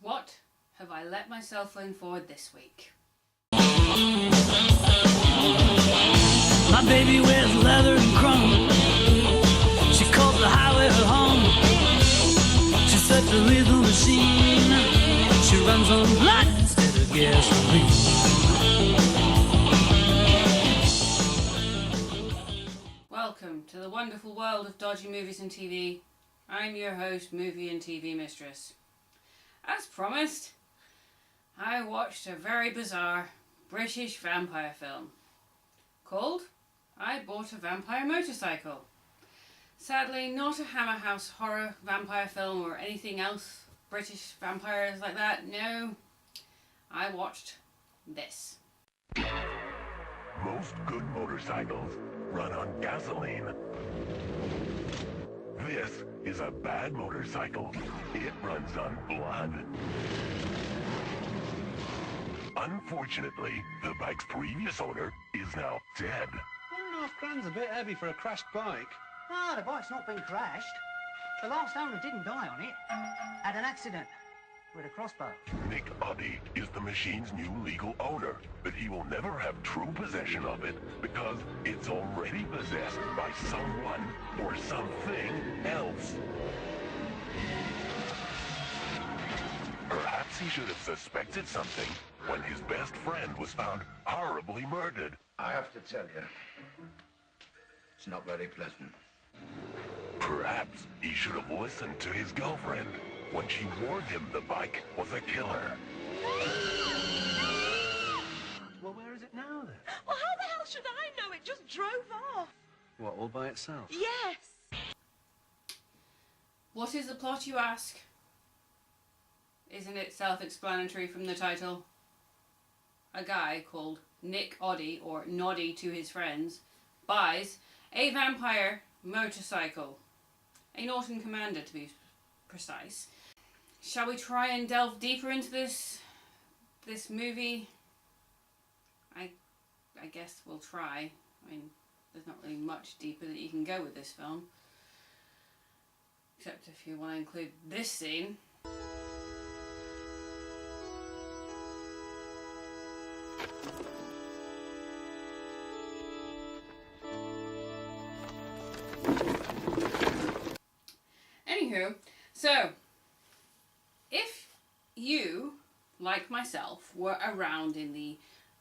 What have I let myself in for this week? My baby wears leather and chrome. She calls the highway her home. She's such a rhythm machine. She runs on blood instead of gasoline. Welcome to the wonderful world of dodgy movies and TV. I'm your host, Movie and TV Mistress. As promised, I watched a very bizarre British vampire film called I Bought a Vampire Motorcycle. Sadly, not a Hammer House horror vampire film or anything else British vampires like that. No, I watched this. Most good motorcycles run on gasoline. This is a bad motorcycle. It runs on blood. Unfortunately, the bike's previous owner is now dead. £1.5 a bit heavy for a crashed bike. Ah, the bike's not been crashed. The last owner didn't die on it. Had an accident with a crossbow. Nick Oddy is the machine's new legal owner, but he will never have true possession of it because it's already possessed by someone or something else. Perhaps he should have suspected something when his best friend was found horribly murdered. I have to tell you, it's not very pleasant. Perhaps he should have listened to his girlfriend when she warned him the bike was a killer. Well, where is it now, then? Well, how the hell should I know? It just drove off. What, all by itself? Yes. What is the plot, you ask? Isn't it self-explanatory from the title? A guy called Nick Oddy, or Noddy to his friends, buys a vampire motorcycle. A Norton Commander, to be precise. Shall we try and delve deeper into this movie? I guess we'll try. I mean, there's not really much deeper that you can go with this film. Except if you want to include this scene. Anywho, so if you, like myself, were around in the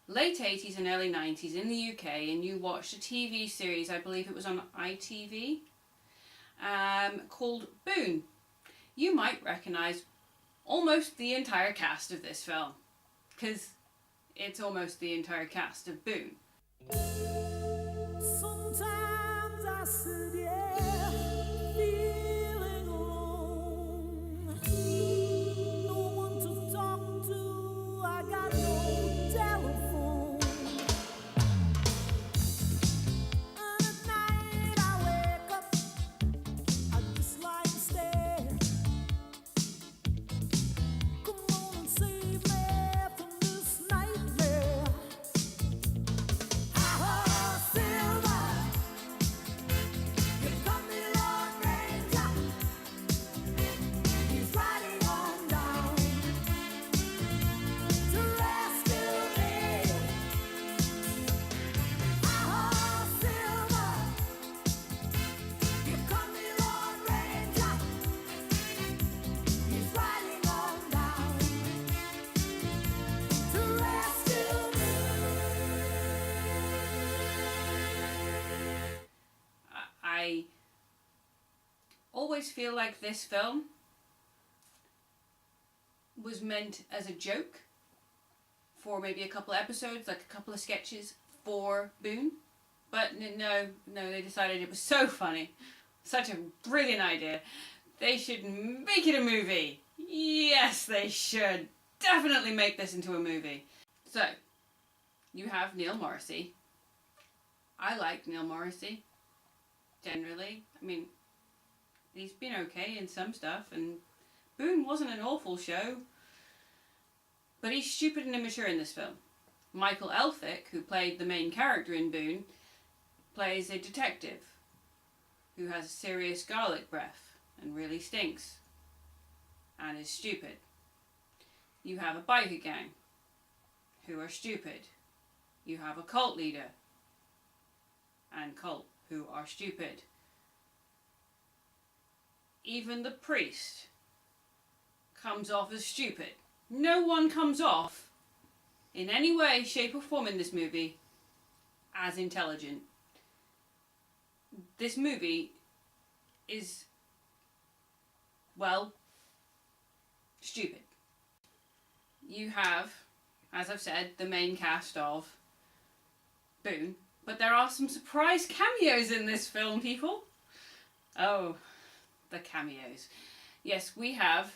late 80s and early 90s in the UK and you watched a TV series, I believe it was on ITV, called Boone, you might recognise almost the entire cast of this film, because it's almost the entire cast of Boone. Sometimes I sit here feeling alone. No one to talk to, I got no telephone. And at night I wake up, I just like to stare. Come on and save me from this nightmare. Oh, Silver, you got me, Lord Ranger. He's riding on down to rescue me. Oh, Silver, you got me, Lord Ranger. He's riding on down to rescue me. I always feel like this film was meant as a joke for maybe a couple of episodes, like a couple of sketches for Boone. But no, they decided it was so funny, such a brilliant idea, they should make it a movie. Yes, they should. Definitely make this into a movie. So, you have Neil Morrisey. I like Neil Morrisey, generally. I mean, he's been okay in some stuff, and Boone wasn't an awful show, but he's stupid and immature in this film. Michael Elphick, who played the main character in Boone, plays a detective who has serious garlic breath and really stinks and is stupid. You have a biker gang who are stupid. You have a cult leader and cult who are stupid. Even the priest comes off as stupid. No one comes off in any way, shape or form in this movie as intelligent. This movie is, well, stupid. You have, as I've said, the main cast of Boone, but there are some surprise cameos in this film, people. Oh, the cameos. Yes, we have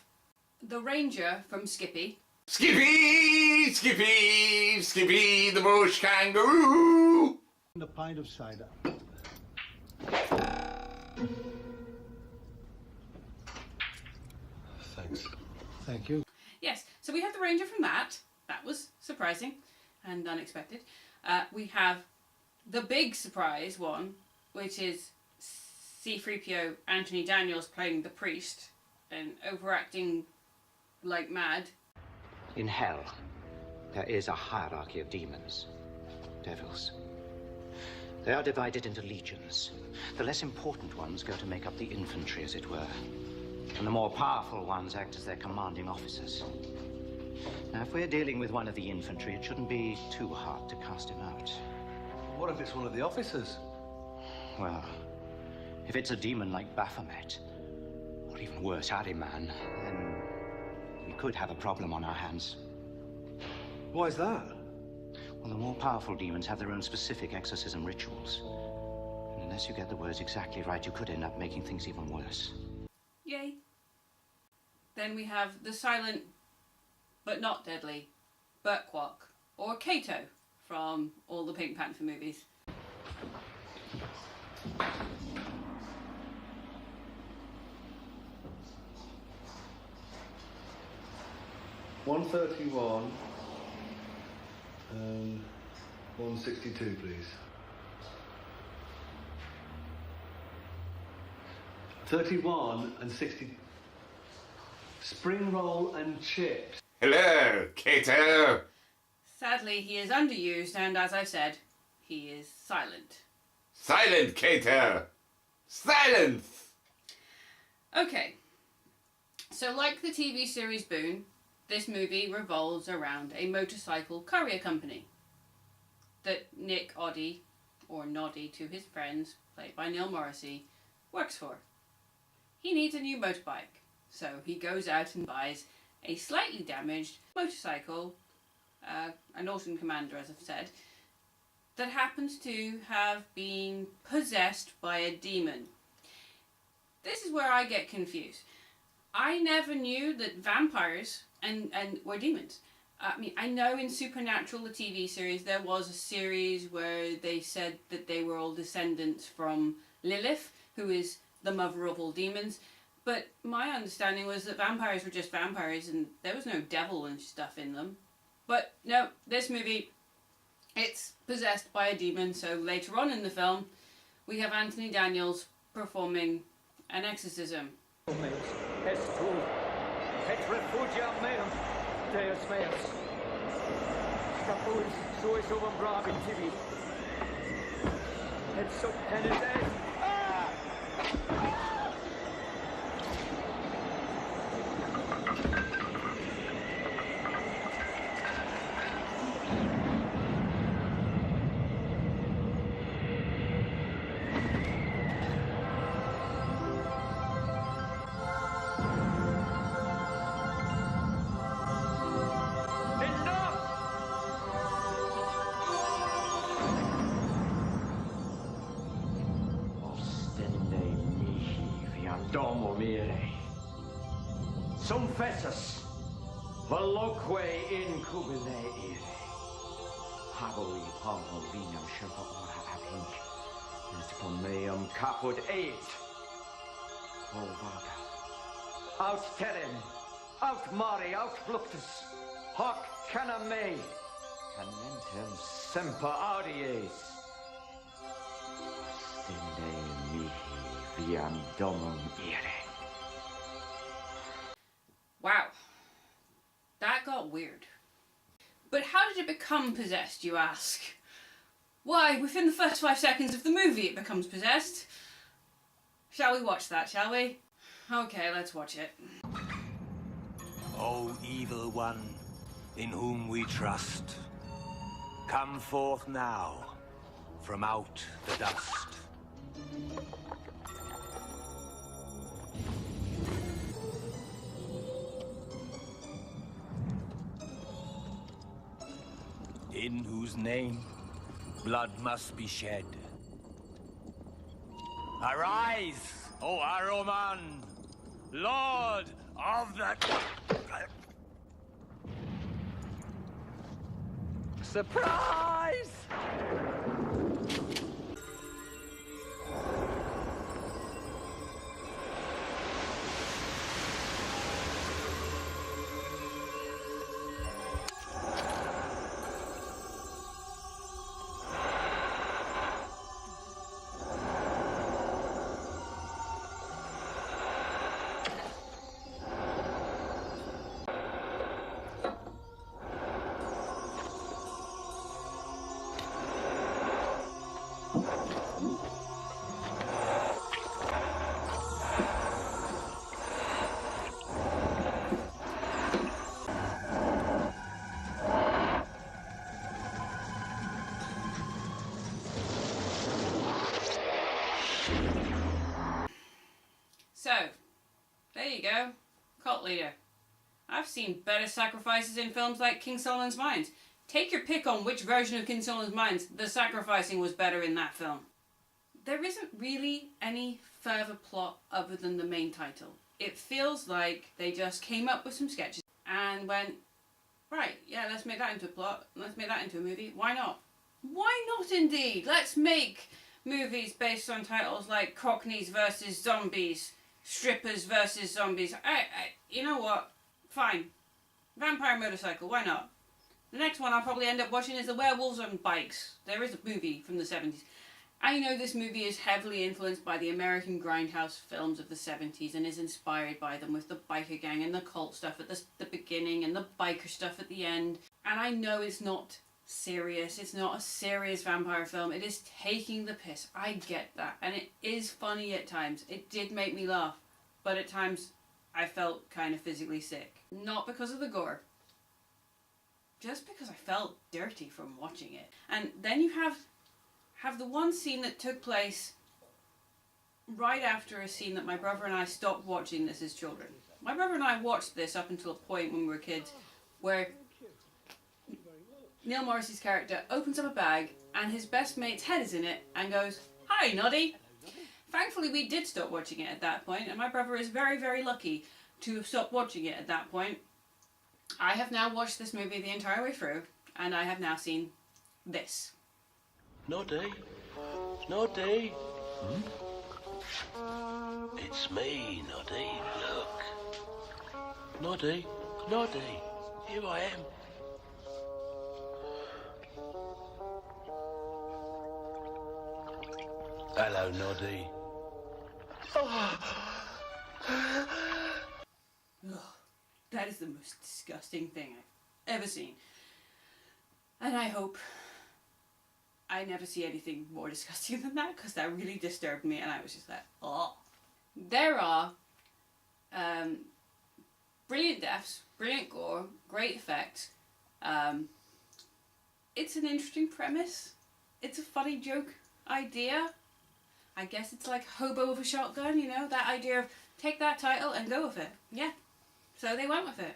the ranger from Skippy. Skippy, Skippy, Skippy the bush kangaroo! And a pint of cider. Thanks. Thank you. Yes, so we have the ranger from that. That was surprising and unexpected. We have the big surprise one, which is C-3PO Anthony Daniels playing the priest and overacting like mad. In hell, there is a hierarchy of demons, devils. They are divided into legions. The less important ones go to make up the infantry, as it were. And the more powerful ones act as their commanding officers. Now, if we're dealing with one of the infantry, it shouldn't be too hard to cast him out. What if it's one of the officers? Well, if it's a demon like Baphomet, or even worse, Ahriman, then we could have a problem on our hands. Why is that? Well, the more powerful demons have their own specific exorcism rituals. And unless you get the words exactly right, you could end up making things even worse. Yay. Then we have the silent but not deadly Burkwalk, or Kato, from all the Pink Panther movies. $131 and $162, please. 31 and 60. Spring roll and chips. Hello, Kato! Sadly, he is underused, and as I've said, he is silent. Silent, Kato! Silence! Okay, so like the TV series Boone, this movie revolves around a motorcycle courier company that Nick Oddie, or Noddy to his friends, played by Neil Morrisey, works for. He needs a new motorbike, so he goes out and buys a slightly damaged motorcycle, an Norton Commander, as I've said, that happens to have been possessed by a demon. This is where I get confused. I never knew that vampires and were demons. I mean, I know in Supernatural, the TV series, there was a series where they said that they were all descendants from Lilith, who is the mother of all demons. But my understanding was that vampires were just vampires and there was no devil and stuff in them. But no, this movie, it's possessed by a demon. So later on in the film, we have Anthony Daniels performing an exorcism. Domo mire. Sum fessus, veloque incubile ire. Haboli palmo vinum sherpa ora ab hinc, est pomeum caput eit. O vaga. Aut terem, aut mare, aut fluctus, hoc cana me, canentem semper audies. Stende mihi viam domum ire. Wow. That got little weird. But how did it become possessed, you ask? Why, within the first 5 seconds of the movie it becomes possessed. Shall we watch that, shall we? Okay, let's watch it. O evil one, in whom we trust, come forth now from out the dust. In whose name blood must be shed. Arise, O Aroman, Lord of the... Surprise! So, there you go. Cult leader. I've seen better sacrifices in films like King Solomon's Mines. Take your pick on which version of King Solomon's Mines the sacrificing was better in that film. There isn't really any further plot other than the main title. It feels like they just came up with some sketches and went, right, yeah, let's make that into a plot, let's make that into a movie. Why not? Why not indeed? Let's make movies based on titles like Cockneys versus Zombies, Strippers versus Zombies. You know what? Fine. Vampire Motorcycle, why not? The next one I'll probably end up watching is The Werewolves on Bikes. There is a movie from the 70s. I know this movie is heavily influenced by the American grindhouse films of the 70s and is inspired by them, with the biker gang and the cult stuff at the beginning and the biker stuff at the end. And I know it's not serious. It's not a serious vampire film. It is taking the piss. I get that. And it is funny at times. It did make me laugh. But at times I felt kind of physically sick. Not because of the gore. Just because I felt dirty from watching it. And then you have the one scene that took place right after a scene that my brother and I stopped watching this as children. My brother and I watched this up until a point when we were kids where Neil Morrisey's character opens up a bag and his best mate's head is in it and goes, "Hi, Noddy." Thankfully we did stop watching it at that point, and my brother is very, very lucky to have stopped watching it at that point. I have now watched this movie the entire way through, and I have now seen this. Noddy? Noddy? It's me, Noddy. Look. Noddy? Noddy? Here I am. Hello, Noddy. That is the most disgusting thing I've ever seen. And I hope I never see anything more disgusting than that, because that really disturbed me and I was just like, oh. There are brilliant deaths, brilliant gore, great effects. It's an interesting premise. It's a funny joke idea. I guess it's like Hobo with a Shotgun, you know, that idea of take that title and go with it. Yeah. So they went with it.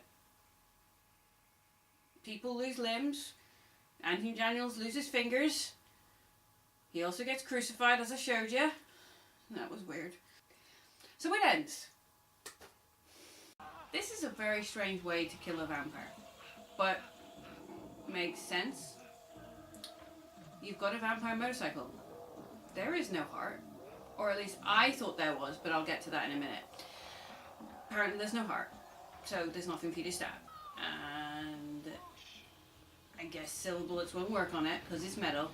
People lose limbs. Anthony Daniels loses fingers. He also gets crucified, as I showed you. That was weird. So it ends. This is a very strange way to kill a vampire, but makes sense. You've got a vampire motorcycle. There is no heart, or at least I thought there was, but I'll get to that in a minute. Apparently there's no heart, so there's nothing for you to stab. And I guess silver bullets won't work on it because it's metal.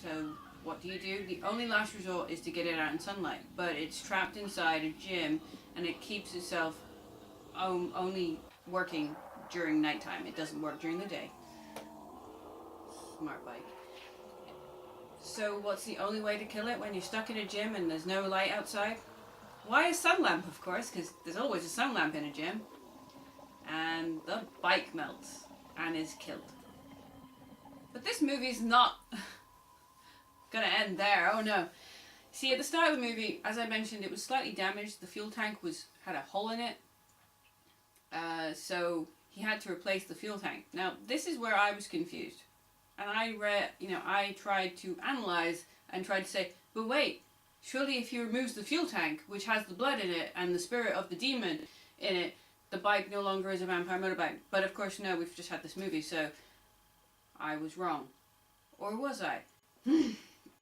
So what do? The only last resort is to get it out in sunlight, but it's trapped inside a gym and it keeps itself only working during nighttime. It doesn't work during the day. Smart bike. So what's the only way to kill it when you're stuck in a gym and there's no light outside? Why a sun lamp, of course, because there's always a sun lamp in a gym. And the bike melts and is killed. But this movie's not gonna end there. Oh no. See, at the start of the movie, as I mentioned, it was slightly damaged. The fuel tank had a hole in it. So he had to replace the fuel tank. Now, this is where I was confused. And I tried to analyze and tried to say, but wait, surely if he removes the fuel tank, which has the blood in it and the spirit of the demon in it, the bike no longer is a vampire motorbike. But of course, no, we've just had this movie, so I was wrong. Or was I?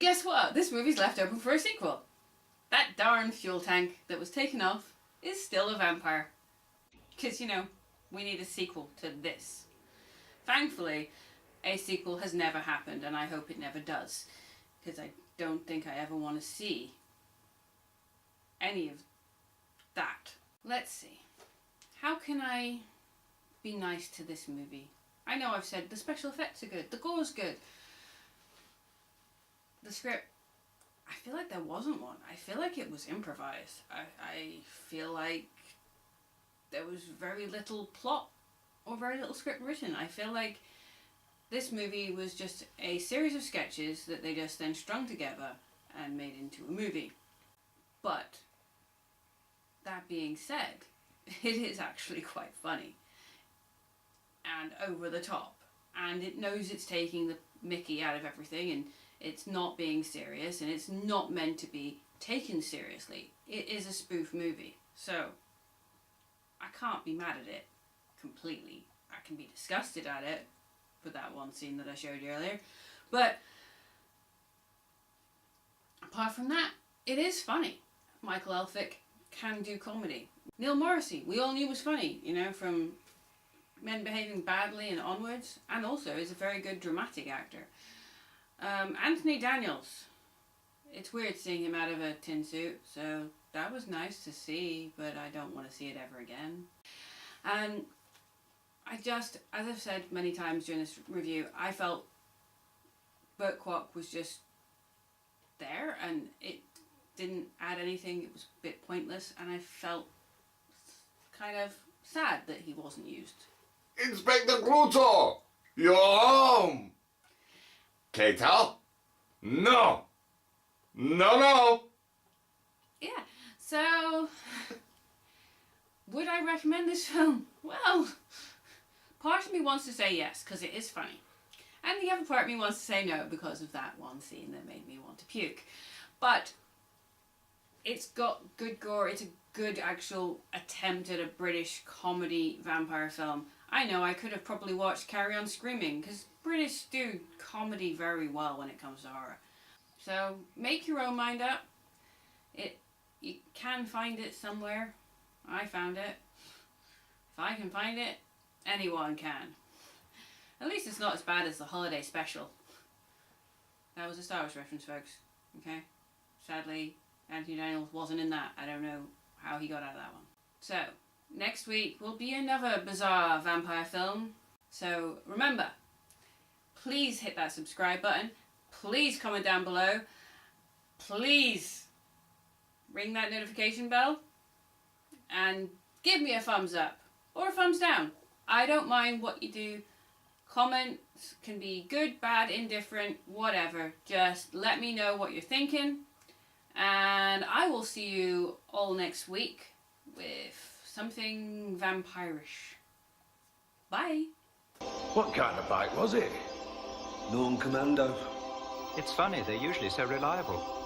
Guess what? This movie's left open for a sequel. That darn fuel tank that was taken off is still a vampire. Because, we need a sequel to this. Thankfully, a sequel has never happened, and I hope it never does. Because I don't think I ever want to see any of that. Let's see. How can I be nice to this movie? I know I've said the special effects are good, the gore's good. The script, I feel like there wasn't one. I feel like it was improvised. I feel like there was very little plot or very little script written. I feel like this movie was just a series of sketches that they just then strung together and made into a movie. But, that being said, it is actually quite funny. And over the top. And it knows it's taking the mickey out of everything, and it's not being serious, and it's not meant to be taken seriously. It is a spoof movie. So, I can't be mad at it completely. I can be disgusted at it for that one scene that I showed you earlier. But, apart from that, it is funny. Michael Elphick can do comedy. Neil Morrisey, we all knew was funny, from Men Behaving Badly and onwards, and also is a very good dramatic actor. Anthony Daniels, it's weird seeing him out of a tin suit, so that was nice to see, but I don't want to see it ever again. And I just, as I've said many times during this review, I felt Burt Kwok was just there, and it didn't add anything. It was a bit pointless, and I felt kind of sad that he wasn't used. Inspector Clouseau, you're home. Cater? No. No. Yeah, so would I recommend this film? Well, part of me wants to say yes, because it is funny. And the other part of me wants to say no, because of that one scene that made me want to puke. But it's got good gore. It's a good actual attempt at a British comedy vampire film. I know I could have probably watched Carry On Screaming, because British do comedy very well when it comes to horror. So make your own mind up. You can find it somewhere. I found it. If I can find it, anyone can. At least it's not as bad as the holiday special. That was a Star Wars reference, folks. Okay? Sadly, Anthony Daniels wasn't in that. I don't know how he got out of that one. So, next week will be another bizarre vampire film. So, remember, please hit that subscribe button. Please comment down below. Please ring that notification bell. And give me a thumbs up or a thumbs down. I don't mind what you do. Comments can be good, bad, indifferent, whatever. Just let me know what you're thinking. And I will see you all next week with something vampirish. Bye. What kind of bike was it? Lawn Commando. It's funny, they're usually so reliable.